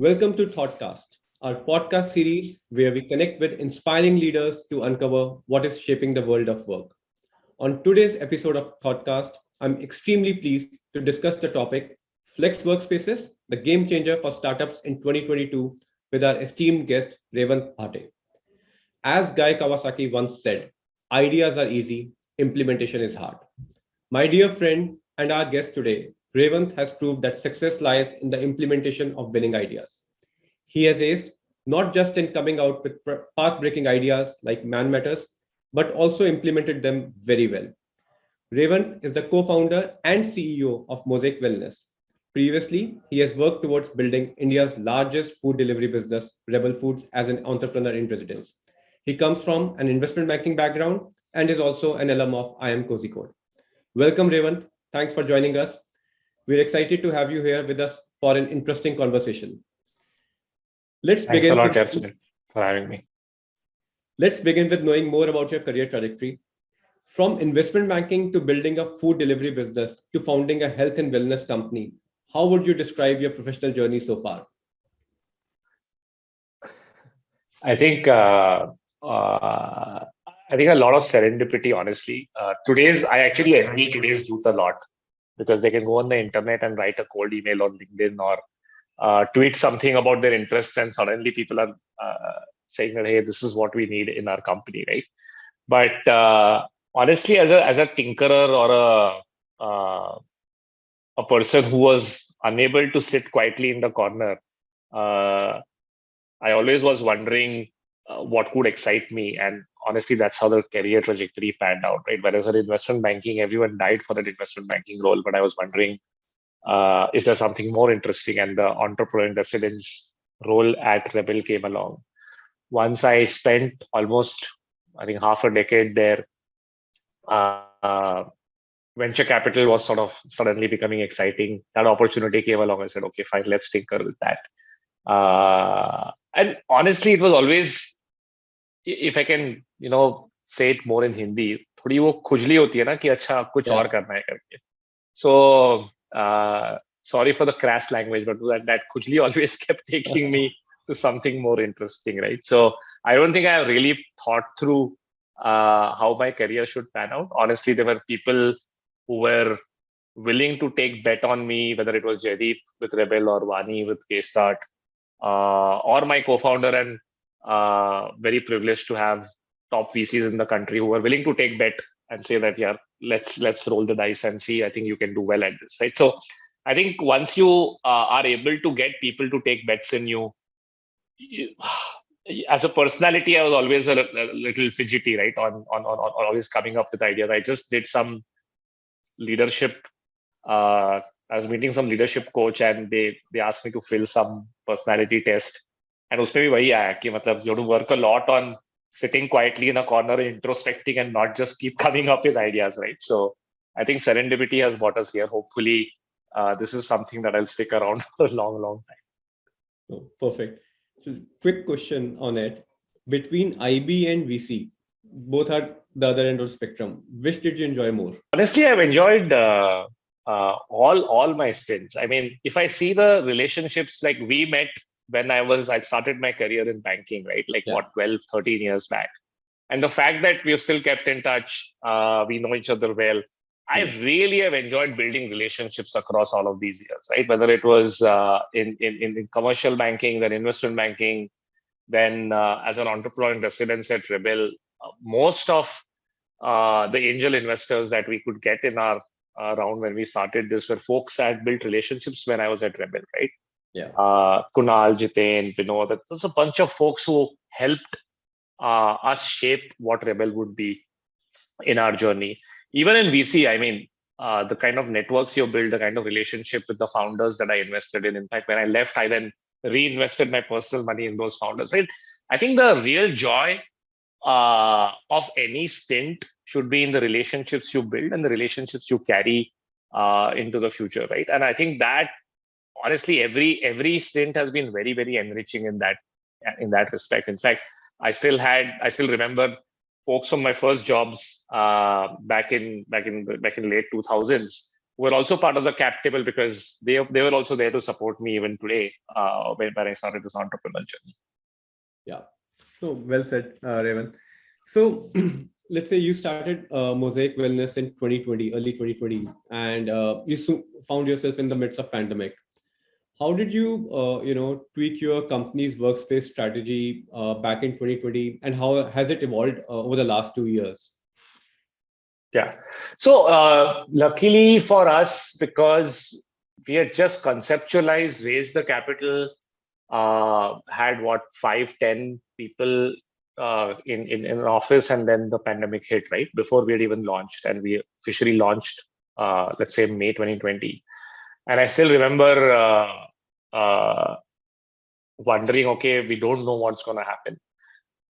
Welcome to ThoughtCast, our podcast series where we connect with inspiring leaders to uncover what is shaping the world of work. On today's episode of ThoughtCast, I'm extremely pleased to discuss the topic Flex Workspaces, the game changer for startups in 2022, with our esteemed guest, Revant Bhate. As Guy Kawasaki once said, ideas are easy, implementation is hard. My dear friend and our guest today, Revant has proved that success lies in the implementation of winning ideas. He has aced not just in coming out with path-breaking ideas like Man Matters, but also implemented them very well. Revant is the co-founder and CEO of Mosaic Wellness. Previously, he has worked towards building India's largest food delivery business, Rebel Foods, as an entrepreneur in residence. He comes from an investment banking background and is also an alum of IIM Kozhikode. Welcome, Revant. Thanks for joining us. We're excited to have you here with us for an interesting conversation. Thanks a lot, Sumit, for having me. Let's begin with knowing more about your career trajectory. From investment banking to building a food delivery business to founding a health and wellness company, how would you describe your professional journey so far? I think a lot of serendipity, honestly. I actually envy today's youth a lot because they can go on the internet and write a cold email on LinkedIn or tweet something about their interests, and suddenly people are saying that, hey, this is what we need in our company, right? But honestly, as a tinkerer or a person who was unable to sit quietly in the corner, I always was wondering what could excite me. And honestly, that's how the career trajectory panned out, right? Whereas in investment banking, everyone died for that investment banking role. But I was wondering, is there something more interesting? And the entrepreneur in residence role at Rebel came along. Once I spent almost, I think, half a decade there, venture capital was sort of suddenly becoming exciting. That opportunity came along. I said, okay, fine, let's tinker with that. And honestly, it was always, if I can, say it more in Hindi, थोड़ी वो खुजली होती है ना कि अच्छा कुछ और करना है करके. So sorry for the crass language, but that खुजली always kept taking me to something more interesting, right? So I don't think I really thought through how my career should pan out. Honestly, there were people who were willing to take bet on me, whether it was Jaideep with Rebel or Vani with K-Start, or my co-founder, and very privileged to have top VCs in the country who were willing to take bet and say that, yeah, let's roll the dice and see. I think you can do well at this, right? So I think once you are able to get people to take bets in you, as a personality, I was always a little fidgety, right? On always coming up with ideas. I just did some leadership. I was meeting some leadership coach, and they asked me to fill some personality test. And उसमें भी वही आया कि मतलब you have to work a lot on sitting quietly in a corner, introspecting, and not just keep coming up with ideas, right? So I think serendipity has brought us here. Hopefully, this is something that I'll stick around for a long, long time. Oh, perfect. So, quick question on it. Between IB and VC, both are the other end of the spectrum. Which did you enjoy more? Honestly, I've enjoyed all my stints. I mean, if I see the relationships, like we met when I started my career in banking, right? Like 12, 13 years back. And the fact that we've still kept in touch, we know each other well. I really have enjoyed building relationships across all of these years, right? Whether it was in commercial banking, then investment banking, then as an entrepreneur in residence at Rebel, most of the angel investors that we could get in our round when we started this were folks I had built relationships when I was at Rebel, right? Yeah. Kunal, Jiten, Vinod, there's a bunch of folks who helped us shape what Rebel would be in our journey. Even in VC, I mean, the kind of networks you build, the kind of relationship with the founders that I invested in. In fact, when I left, I then reinvested my personal money in those founders, right? I think the real joy of any stint should be in the relationships you build and the relationships you carry into the future, right? And I think that honestly, every stint has been very, very enriching in that respect. In fact, I still remember folks from my first jobs back in late 2000s were also part of the cap table because they were also there to support me even today when I started this entrepreneurial journey. Yeah. So well said, Revant. So let's say you started Mosaic Wellness in 2020, early 2020, and you found yourself in the midst of pandemic. How did you, tweak your company's workspace strategy back in 2020, and how has it evolved over the last 2 years? Yeah. So luckily for us, because we had just conceptualized, raised the capital, had what 5-10 people in an office, and then the pandemic hit right before we had even launched, and we officially launched, let's say May 2020. And I still remember wondering, okay, we don't know what's going to happen.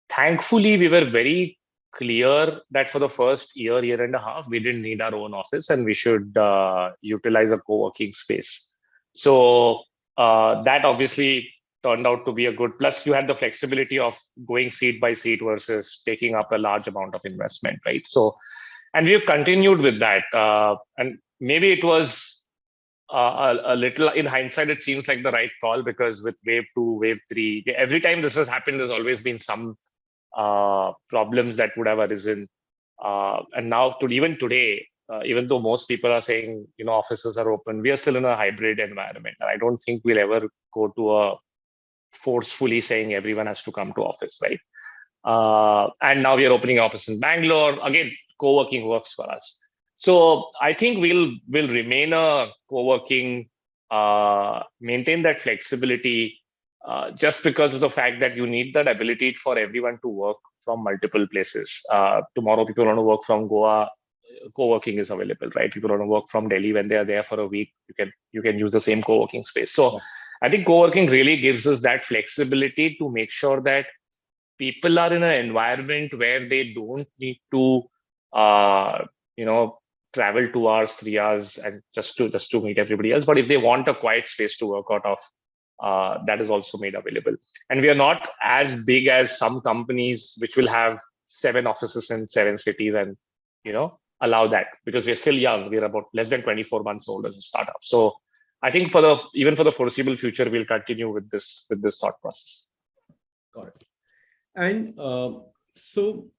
Thankfully, we were very clear that for the first year and a half, we didn't need our own office and we should utilize a co-working space. So that obviously turned out to be a good plus. You had the flexibility of going seat by seat versus taking up a large amount of investment, right? So, and we've continued with that. And maybe it was a little, in hindsight, it seems like the right call, because with wave 2, wave 3, every time this has happened, there's always been some problems that would have arisen. And now, even today, even though most people are saying, offices are open, we are still in a hybrid environment. And I don't think we'll ever go to a forcefully saying everyone has to come to office, right? And now we are opening office in Bangalore. Again, co-working works for us. So I think we'll remain a co-working, maintain that flexibility, just because of the fact that you need that ability for everyone to work from multiple places. Tomorrow, people want to work from Goa, co-working is available, right? People want to work from Delhi when they are there for a week. You can use the same co-working space. So I think co-working really gives us that flexibility to make sure that people are in an environment where they don't need to, travel 2 hours, 3 hours, and just to meet everybody else. But if they want a quiet space to work out of, that is also made available. And we are not as big as some companies which will have 7 offices in 7 cities and allow that, because we're still young. We're about less than 24 months old as a startup. So I think even for the foreseeable future, we'll continue with this thought process. Got it. And so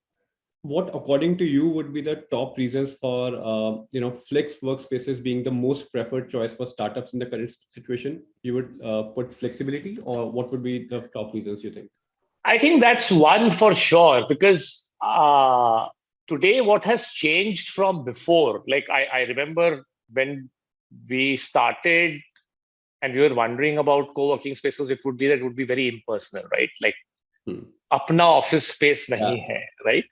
what, according to you, would be the top reasons for flex workspaces being the most preferred choice for startups in the current situation? You would put flexibility, or what would be the top reasons you think? I think that's one for sure, because today what has changed from before, like I remember when we started and we were wondering about co-working spaces, it would be very impersonal, right? Like apna office space nahi hai, right?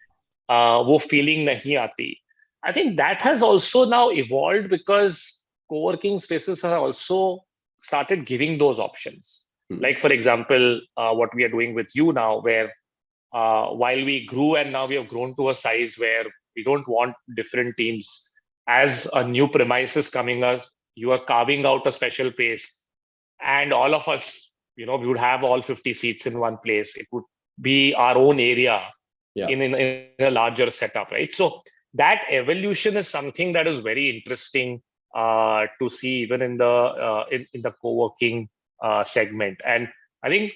वो feeling nahi aati. I think that has also now evolved, because co-working spaces have also started giving those options. Like, for example, what we are doing with you now, where while we grew and now we have grown to a size where we don't want different teams. As a new premises coming up, you are carving out a special place, and all of us, we would have all 50 seats in one place. It would be our own area in a larger setup, right? So that evolution is something that is very interesting to see, even in the co-working segment. And I think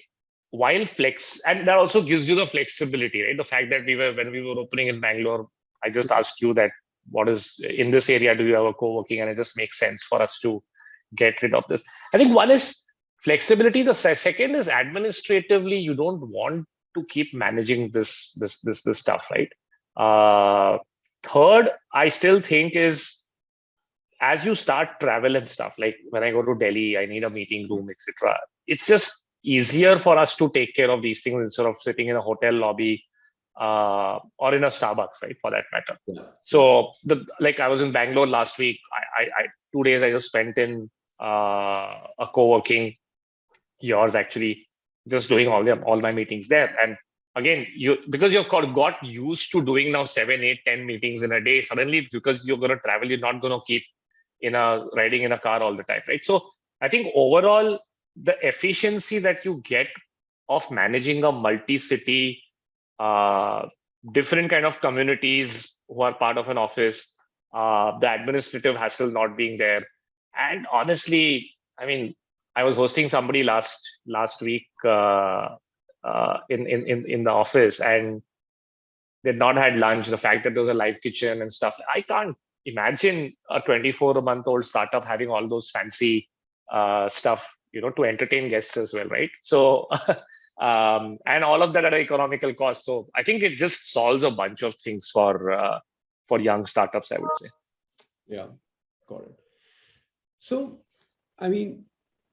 while and that also gives you the flexibility, right? The fact that when we were opening in Bangalore, I just asked you that what is in this area, do you have a co-working? And it just makes sense for us to get rid of this. I think one is flexibility. The second is administratively, you don't want to keep managing this stuff, right? Third, I still think is, as you start travel and stuff, like when I go to Delhi, I need a meeting room, etc. It's just easier for us to take care of these things instead of sitting in a hotel lobby or in a Starbucks, right? For that matter. So, like I was in Bangalore last week. I 2 days I just spent in a co-working, yours actually, just doing all my meetings there. And again, because you've got used to doing now 7, 8, 10 meetings in a day, suddenly because you're going to travel, you're not going to keep riding in a car all the time, right? So I think overall, the efficiency that you get of managing a multi-city, different kind of communities who are part of an office, the administrative hassle not being there. And honestly, I mean, I was hosting somebody last week in the office, and they'd not had lunch. The fact that there was a live kitchen and stuff, I can't imagine a 24-month-old startup having all those fancy stuff, to entertain guests as well, right? So, and all of that at an economical cost. So I think it just solves a bunch of things for young startups, I would say. Yeah, got it. So, I mean,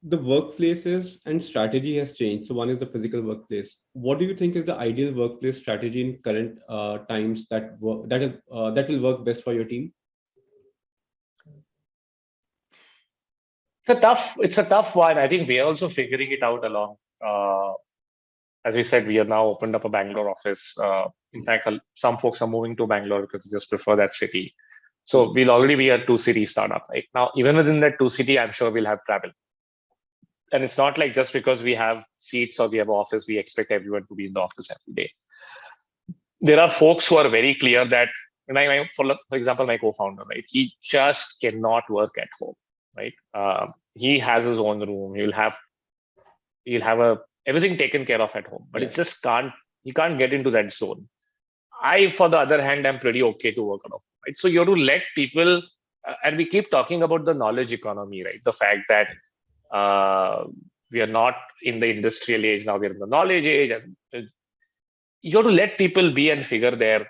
the workplaces and strategy has changed. So one is the physical workplace. What do you think is the ideal workplace strategy in current times that that will work best for your team? It's a tough one. I think we are also figuring it out along. As we said, we have now opened up a Bangalore office. In fact, some folks are moving to Bangalore because they just prefer that city. So we'll already be a two-city startup. Right now, even within that two-city, I'm sure we'll have travel. And it's not like just because we have seats or we have an office, we expect everyone to be in the office every day. There are folks who are very clear that, for example, my co-founder, right? He just cannot work at home, right? He has his own room. He'll have everything taken care of at home, but it just he can't get into that zone. I, for the other hand, am pretty okay to work out of, right? So you have to let people, and we keep talking about the knowledge economy, right? The fact that we are not in the industrial age now, we're in the knowledge age, and you have to let people be and figure their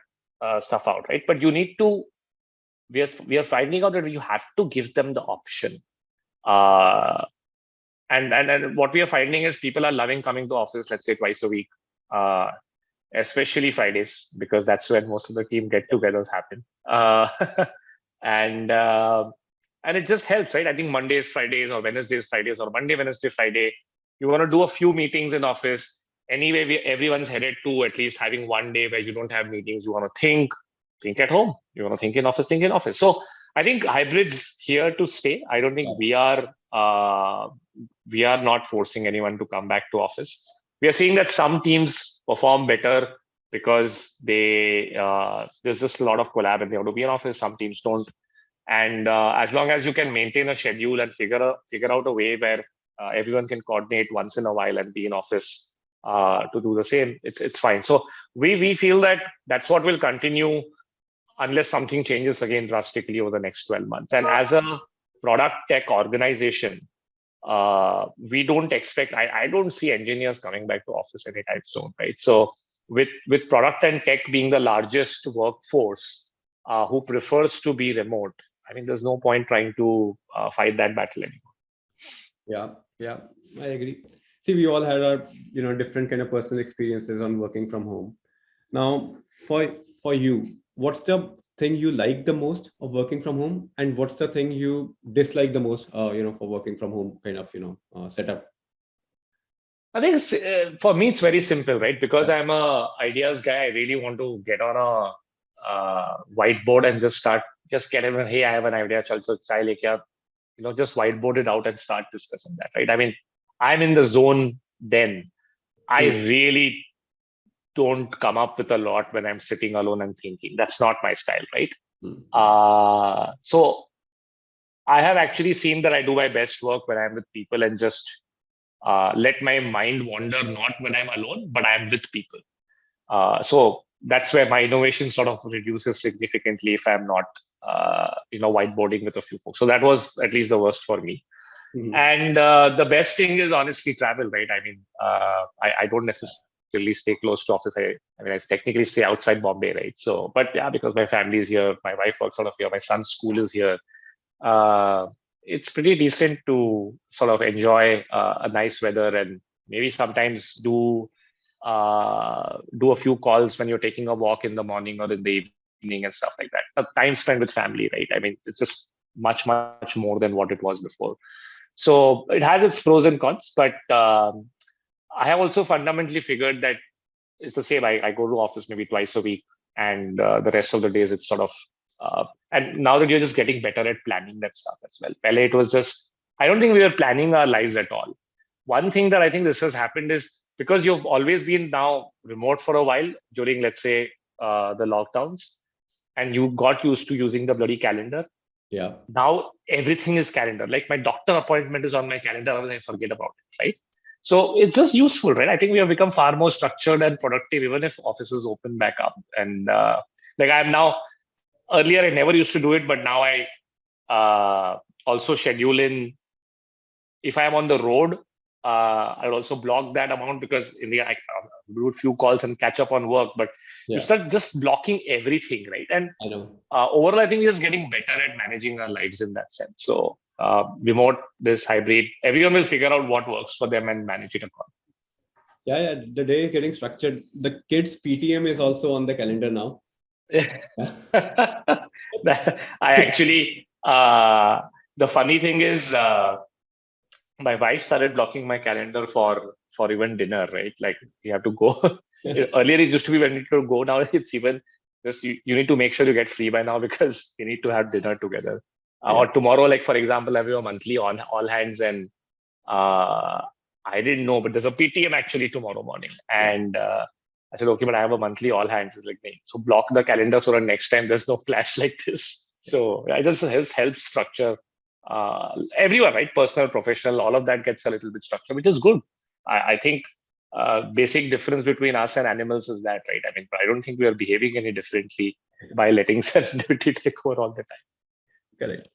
stuff out, right? But you need to. We are finding out that you have to give them the option. And what we are finding is people are loving coming to office, let's say twice a week, especially Fridays, because that's when most of the team get-togethers happen. And it just helps, right? I think Mondays, Fridays, or Wednesdays, Fridays, or Monday, Wednesday, Friday, you want to do a few meetings in office. Anyway, everyone's headed to at least having one day where you don't have meetings. You want to think at home. You want to think in office, think in office. So I think hybrid's here to stay. I don't think we are not forcing anyone to come back to office. We are seeing that some teams perform better because there's just a lot of collab and they want to be in office. Some teams don't. And as long as you can maintain a schedule and figure out a way where everyone can coordinate once in a while and be in office to do the same, it's fine. So we feel that that's what will continue unless something changes again drastically over the next 12 months. And as a product tech organization, we don't expect, I don't see engineers coming back to office anytime soon, right? So with product and tech being the largest workforce who prefers to be remote, I think there's no point trying to fight that battle anymore. Yeah, I agree. See, we all had our different kind of personal experiences on working from home. Now, for you, what's the thing you like the most of working from home, and what's the thing you dislike the most, for working from home kind of setup? I think for me it's very simple, right? Because I'm a ideas guy. I really want to get on a whiteboard and just get everyone. Hey, I have an idea. Chal chai leke aap. Just whiteboard it out and start discussing that, right? I mean, I'm in the zone then. I really don't come up with a lot when I'm sitting alone and thinking. That's not my style, right? So I have actually seen that I do my best work when I'm with people and just let my mind wander, not when I'm alone, but I'm with people. So that's where my innovation sort of reduces significantly if I'm not, whiteboarding with a few folks. So that was at least the worst for me. And the best thing is honestly travel, right? I mean, I don't necessarily stay close to office. I technically stay outside Bombay, right? So, but yeah, because my family is here, my wife works out of here, my son's school is here. It's pretty decent to sort of enjoy a nice weather and maybe sometimes do a few calls when you're taking a walk in the morning or in the evening and stuff like that. Time spent with family, right? I mean, it's just much more than what it was before. So it has its pros and cons, but I have also fundamentally figured that it's the same. I go to office maybe twice a week, and the rest of the days it's sort of. And now that you're just getting better at planning that stuff as well. Pele, it was just, I don't think we were planning our lives at all. One thing that I think this has happened is because you've always been now remote for a while during, let's say, the lockdowns, and you got used to using the bloody calendar. Yeah. Now everything is calendar. Like my doctor appointment is on my calendar, otherwise I forget about it, right? So it's just useful, right? I think we have become far more structured and productive, even if offices open back up. And like I'm now, earlier I never used to do it, but now I also schedule in, if I'm on the road, I'll also block that amount, because in the I do a few calls and catch up on work, but you start just blocking everything, right? And I know. overall, I think we're just getting better at managing our lives in that sense. So remote, this hybrid, everyone will figure out what works for them and manage it accordingly. Yeah, the day is getting structured. The kids' PTM is also on the calendar now. I actually, the funny thing is, my wife started blocking my calendar for even dinner, right? Like you have to go. Earlier it used to be when you need to go. Now it's even just you need to make sure you get free by now, because you need to have dinner together. Or tomorrow, like for example, I have a monthly on all hands, and I didn't know, but there's a PTM actually tomorrow morning, and I said, okay, but I have a monthly all hands. It's like, nee. So block the calendar so that next time there's no clash like this. So I just helps structure everyone, right? Personal, professional, all of that gets a little bit structured, which is good. I think basic difference between us and animals is that, right? I mean, I don't think we are behaving any differently by letting serendipity take over all the time. Correct.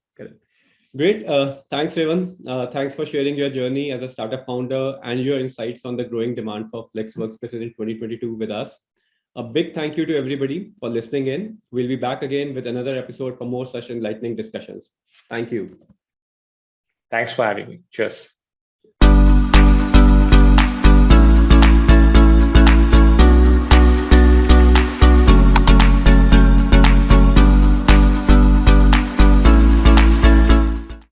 Great. Thanks, Revant. Thanks for sharing your journey as a startup founder and your insights on the growing demand for flex workspaces in 2022 with us. A big thank you to everybody for listening in. We'll be back again with another episode for more such enlightening discussions. Thank you. Thanks for having me. Cheers.